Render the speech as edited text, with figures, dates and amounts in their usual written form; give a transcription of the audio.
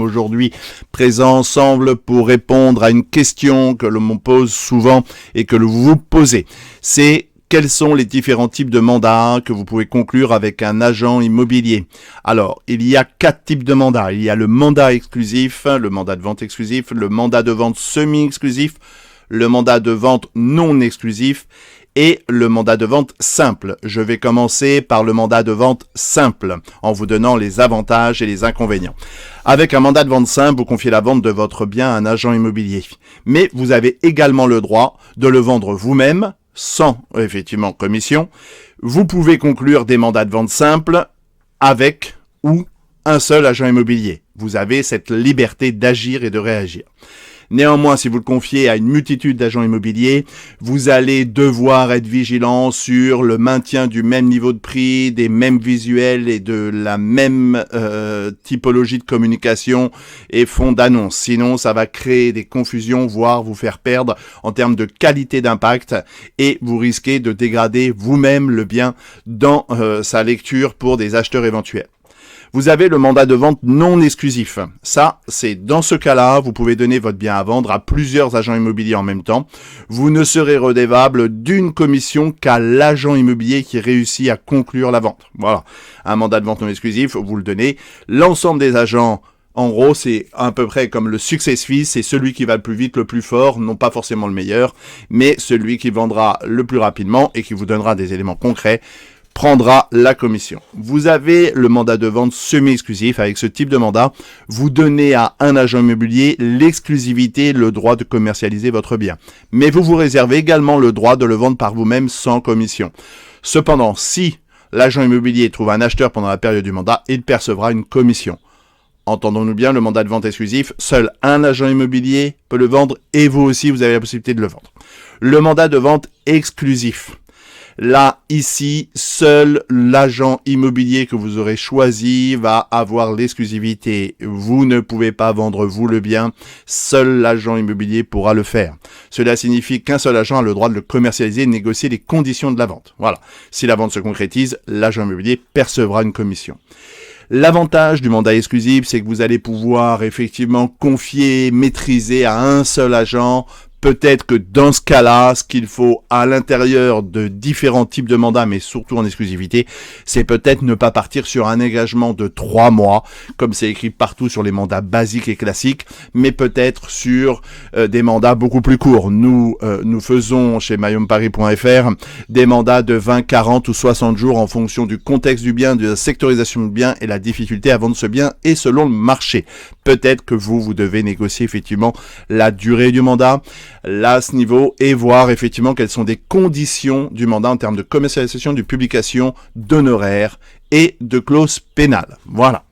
Aujourd'hui, présent ensemble pour répondre à une question que l'on pose souvent et que vous vous posez. C'est quels sont les différents types de mandats que vous pouvez conclure avec un agent immobilier? Alors, il y a 4 types de mandats. Il y a le mandat exclusif, le mandat de vente exclusif, le mandat de vente semi-exclusif, le mandat de vente non exclusif et le mandat de vente simple. Je vais commencer par le mandat de vente simple en vous donnant les avantages et les inconvénients. Avec un mandat de vente simple, vous confiez la vente de votre bien à un agent immobilier. Mais vous avez également le droit de le vendre vous-même sans, effectivement, commission. Vous pouvez conclure des mandats de vente simples avec ou un seul agent immobilier. Vous avez cette liberté d'agir et de réagir. Néanmoins, si vous le confiez à une multitude d'agents immobiliers, vous allez devoir être vigilant sur le maintien du même niveau de prix, des mêmes visuels et de la même typologie de communication et fond d'annonce. Sinon, ça va créer des confusions, voire vous faire perdre en termes de qualité d'impact et vous risquez de dégrader vous-même le bien dans sa lecture pour des acheteurs éventuels. Vous avez le mandat de vente non exclusif. Ça, c'est dans ce cas-là, vous pouvez donner votre bien à vendre à plusieurs agents immobiliers en même temps. Vous ne serez redevable d'une commission qu'à l'agent immobilier qui réussit à conclure la vente. Voilà, un mandat de vente non exclusif, vous le donnez. L'ensemble des agents, en gros, c'est à peu près comme le success fee, c'est celui qui va le plus vite, le plus fort, non pas forcément le meilleur, mais celui qui vendra le plus rapidement et qui vous donnera des éléments concrets prendra la commission. Vous avez le mandat de vente semi-exclusif. Avec ce type de mandat, vous donnez à un agent immobilier l'exclusivité, le droit de commercialiser votre bien. Mais vous vous réservez également le droit de le vendre par vous-même sans commission. Cependant, si l'agent immobilier trouve un acheteur pendant la période du mandat, il percevra une commission. Entendons-nous bien, le mandat de vente exclusif, seul un agent immobilier peut le vendre et vous aussi, vous avez la possibilité de le vendre. Le mandat de vente exclusif. Là, ici, seul l'agent immobilier que vous aurez choisi va avoir l'exclusivité. Vous ne pouvez pas vendre vous le bien, seul l'agent immobilier pourra le faire. Cela signifie qu'un seul agent a le droit de le commercialiser et de négocier les conditions de la vente. Voilà. Si la vente se concrétise, l'agent immobilier percevra une commission. L'avantage du mandat exclusif, c'est que vous allez pouvoir effectivement confier, maîtriser à un seul agent. Peut-être que dans ce cas-là, ce qu'il faut à l'intérieur de différents types de mandats, mais surtout en exclusivité, c'est peut-être ne pas partir sur un engagement de 3 mois, comme c'est écrit partout sur les mandats basiques et classiques, mais peut-être sur des mandats beaucoup plus courts. Nous faisons chez mayhomeparis.fr des mandats de 20, 40 ou 60 jours en fonction du contexte du bien, de la sectorisation du bien et la difficulté à vendre ce bien et selon le marché. Peut-être que vous devez négocier effectivement la durée du mandat, là à ce niveau, et voir effectivement quelles sont des conditions du mandat en termes de commercialisation, de publication, d'honoraires et de clauses pénales. Voilà.